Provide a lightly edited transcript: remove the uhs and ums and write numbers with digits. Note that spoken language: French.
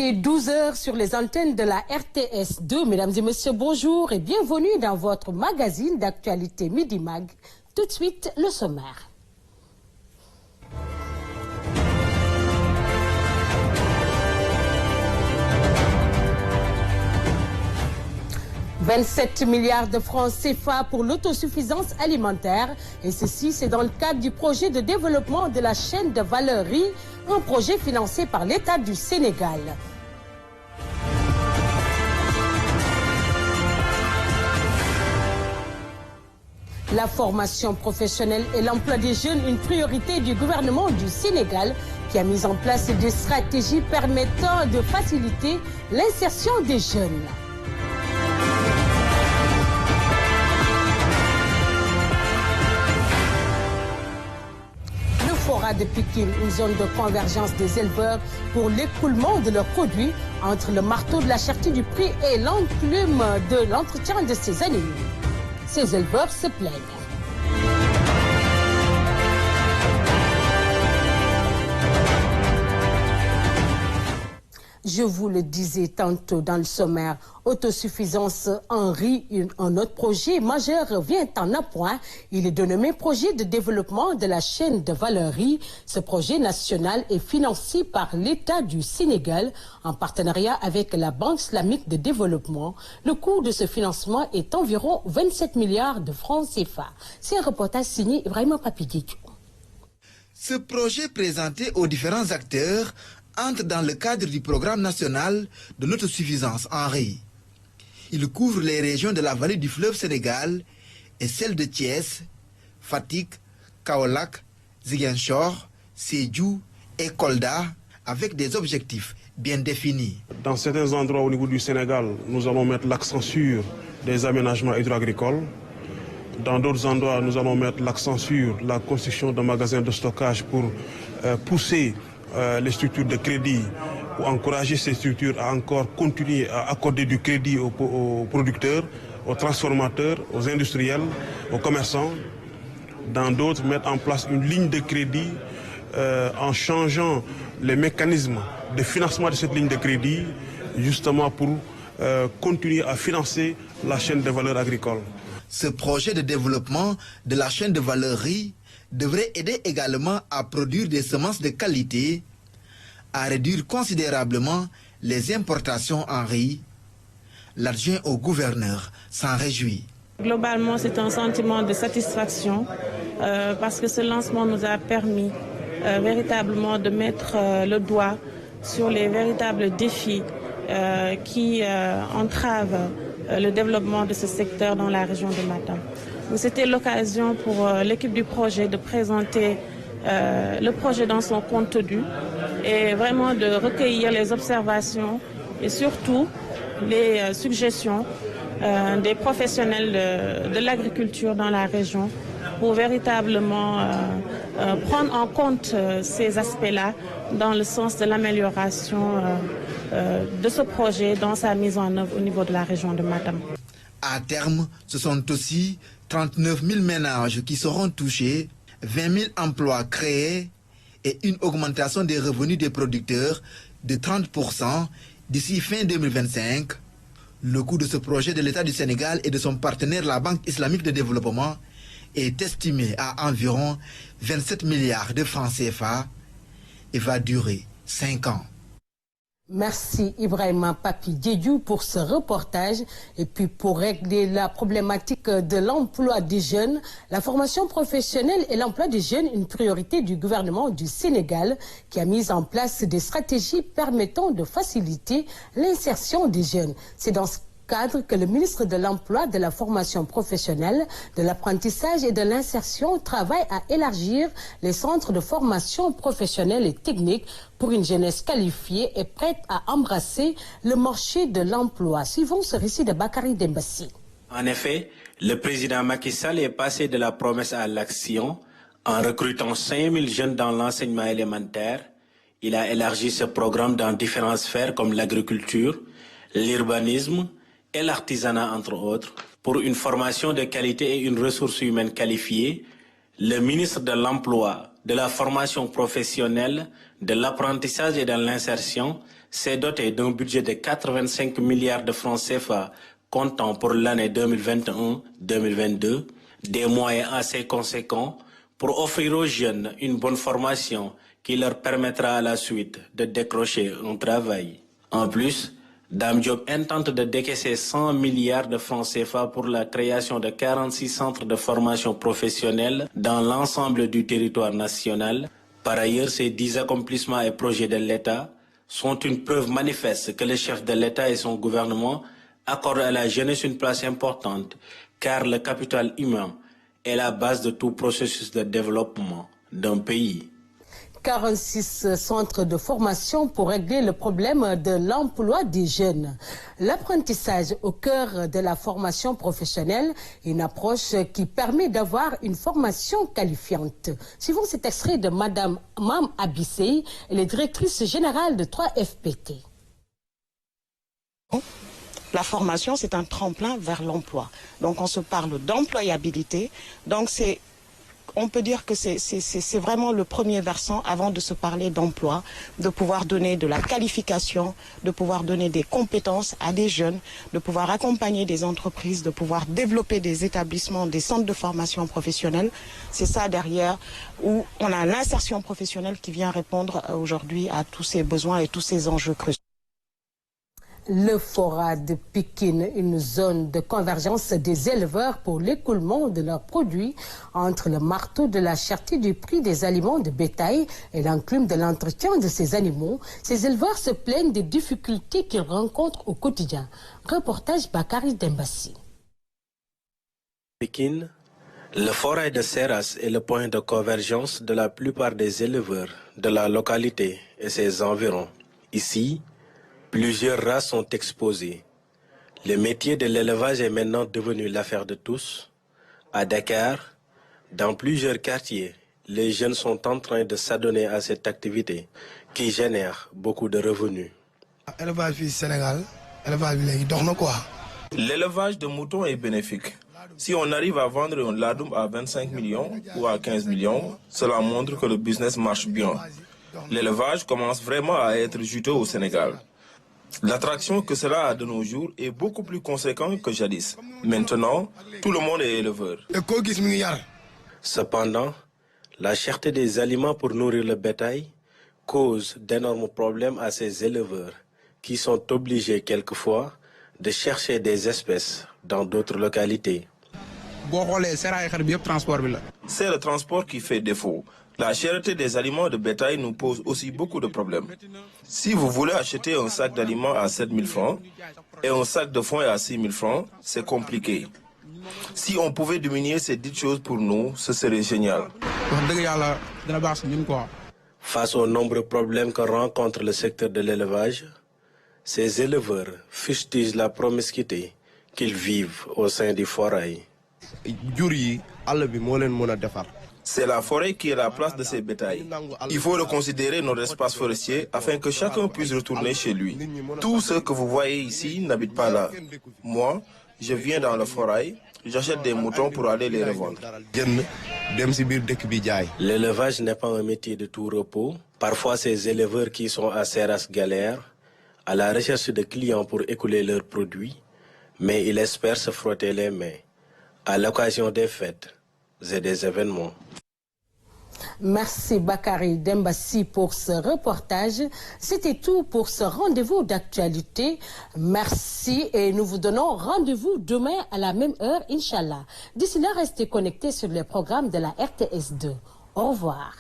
est 12 h sur les antennes de la RTS2. Mesdames et messieurs, bonjour et bienvenue dans votre magazine d'actualité Midi Mag. Tout de suite, le sommaire. « 27 milliards de francs CFA pour l'autosuffisance alimentaire. Et ceci, c'est dans le cadre du projet de développement de la chaîne de valeur riz, un projet financé par l'État du Sénégal. La formation professionnelle et l'emploi des jeunes, une priorité du gouvernement du Sénégal qui a mis en place des stratégies permettant de faciliter l'insertion des jeunes. De Pékin, une zone de convergence des éleveurs pour l'écoulement de leurs produits entre le marteau de la cherté du prix et l'enclume de l'entretien de ces animaux. Ces éleveurs se plaignent. Je vous le disais tantôt dans le sommaire, autosuffisance en riz, un autre projet majeur vient en appoint. Il est dénommé projet de développement de la chaîne de valeur riz. Ce projet national est financé par l'État du Sénégal en partenariat avec la Banque islamique de développement. Le coût de ce financement est environ 27 milliards de francs CFA. C'est un reportage signé Ibrahima Papiguitou. Ce projet présenté aux différents acteurs entre dans le cadre du programme national de l'autosuffisance en riz. Il couvre les régions de la vallée du fleuve Sénégal et celles de Thiès, Fatick, Kaolack, Ziguinchor, Sédhiou et Kolda avec des objectifs bien définis. Dans certains endroits au niveau du Sénégal, nous allons mettre l'accent sur des aménagements hydro-agricoles. Dans d'autres endroits, nous allons mettre l'accent sur la construction de magasins de stockage pour pousser les structures de crédit ou encourager ces structures à encore continuer à accorder du crédit aux producteurs, aux transformateurs, aux industriels, aux commerçants. Dans d'autres, mettre en place une ligne de crédit en changeant les mécanismes de financement de cette ligne de crédit, justement pour continuer à financer la chaîne de valeur agricole. Ce projet de développement de la chaîne de valeur riz devrait aider également à produire des semences de qualité, à réduire considérablement les importations en riz. L'adjoint au gouverneur s'en réjouit. Globalement, c'est un sentiment de satisfaction parce que ce lancement nous a permis véritablement de mettre le doigt sur les véritables défis qui entravent le développement de ce secteur dans la région de Matam. C'était l'occasion pour l'équipe du projet de présenter le projet dans son contenu et vraiment de recueillir les observations et surtout les suggestions des professionnels de l'agriculture dans la région pour véritablement prendre en compte ces aspects-là dans le sens de l'amélioration de ce projet dans sa mise en œuvre au niveau de la région de Matam. À terme, ce sont aussi 39 000 ménages qui seront touchés, 20 000 emplois créés et une augmentation des revenus des producteurs de 30% d'ici fin 2025. Le coût de ce projet de l'État du Sénégal et de son partenaire, la Banque islamique de développement, est estimé à environ 27 milliards de francs CFA et va durer 5 ans. Merci Ibrahima Papiguitou pour ce reportage. Et puis pour régler la problématique de l'emploi des jeunes, la formation professionnelle et l'emploi des jeunes, une priorité du gouvernement du Sénégal qui a mis en place des stratégies permettant de faciliter l'insertion des jeunes. C'est dans ce cadre que le ministre de l'Emploi, de la formation professionnelle, de l'apprentissage et de l'insertion travaille à élargir les centres de formation professionnelle et technique pour une jeunesse qualifiée et prête à embrasser le marché de l'emploi. Suivons ce récit de Bakary Dembassi. En effet, le président Macky Sall est passé de la promesse à l'action en recrutant 5 000 jeunes dans l'enseignement élémentaire. Il a élargi ce programme dans différentes sphères comme l'agriculture, l'urbanisme et l'artisanat entre autres. Pour une formation de qualité et une ressource humaine qualifiée, le ministre de l'Emploi, de la formation professionnelle, de l'apprentissage et de l'insertion s'est doté d'un budget de 85 milliards de francs CFA comptant pour l'année 2021-2022, des moyens assez conséquents pour offrir aux jeunes une bonne formation qui leur permettra à la suite de décrocher un travail. En plus, Dame Diop intente de décaisser 100 milliards de francs CFA pour la création de 46 centres de formation professionnelle dans l'ensemble du territoire national. Par ailleurs, ces 10 accomplissements et projets de l'État sont une preuve manifeste que le chef de l'État et son gouvernement accordent à la jeunesse une place importante, car le capital humain est la base de tout processus de développement d'un pays. 46 centres de formation pour régler le problème de l'emploi des jeunes. L'apprentissage au cœur de la formation professionnelle, une approche qui permet d'avoir une formation qualifiante. Suivons cet extrait de Madame Mam Abissei, elle est directrice générale de 3FPT. La formation, c'est un tremplin vers l'emploi. Donc on se parle d'employabilité. Donc on peut dire que c'est vraiment le premier versant avant de se parler d'emploi, de pouvoir donner de la qualification, de pouvoir donner des compétences à des jeunes, de pouvoir accompagner des entreprises, de pouvoir développer des établissements, des centres de formation professionnelle. C'est ça derrière où on a l'insertion professionnelle qui vient répondre aujourd'hui à tous ces besoins et tous ces enjeux cruciaux. Le Fora de Pikine, une zone de convergence des éleveurs pour l'écoulement de leurs produits entre le marteau de la cherté du prix des aliments de bétail et l'enclume de l'entretien de ces animaux. Ces éleveurs se plaignent des difficultés qu'ils rencontrent au quotidien. Reportage Bakary Dembassi. Pikine, le forêt de Seras est le point de convergence de la plupart des éleveurs de la localité et ses environs. Ici, plusieurs races sont exposées. Le métier de l'élevage est maintenant devenu l'affaire de tous. À Dakar, dans plusieurs quartiers, les jeunes sont en train de s'adonner à cette activité qui génère beaucoup de revenus. L'élevage de moutons est bénéfique. Si on arrive à vendre un ladoum à 25 millions ou à 15 millions, cela montre que le business marche bien. L'élevage commence vraiment à être juteux au Sénégal. L'attraction que cela a de nos jours est beaucoup plus conséquente que jadis. Maintenant, tout le monde est éleveur. Cependant, la cherté des aliments pour nourrir le bétail cause d'énormes problèmes à ces éleveurs qui sont obligés quelquefois de chercher des espèces dans d'autres localités. C'est le transport qui fait défaut. La cherté des aliments de bétail nous pose aussi beaucoup de problèmes. Si vous voulez acheter un sac d'aliments à 7 000 francs et un sac de foin à 6 000 francs, c'est compliqué. Si on pouvait diminuer ces dites choses pour nous, ce serait génial. Face aux nombreux problèmes que rencontre le secteur de l'élevage, ces éleveurs fustigent la promiscuité qu'ils vivent au sein du forail. C'est la forêt qui est la place de ces bétails. Il faut reconsidérer notre espace forestier afin que chacun puisse retourner chez lui. Tous ceux que vous voyez ici n'habitent pas là. Moi, je viens dans le forail, j'achète des moutons pour aller les revendre. L'élevage n'est pas un métier de tout repos. Parfois, ces éleveurs qui sont à Seras galèrent à la recherche de clients pour écouler leurs produits, mais ils espèrent se frotter les mains à l'occasion des fêtes et des événements. Merci Bakary Dembassi pour ce reportage. C'était tout pour ce rendez-vous d'actualité. Merci et nous vous donnons rendez-vous demain à la même heure, Inch'Allah. D'ici là, restez connectés sur les programmes de la RTS2. Au revoir.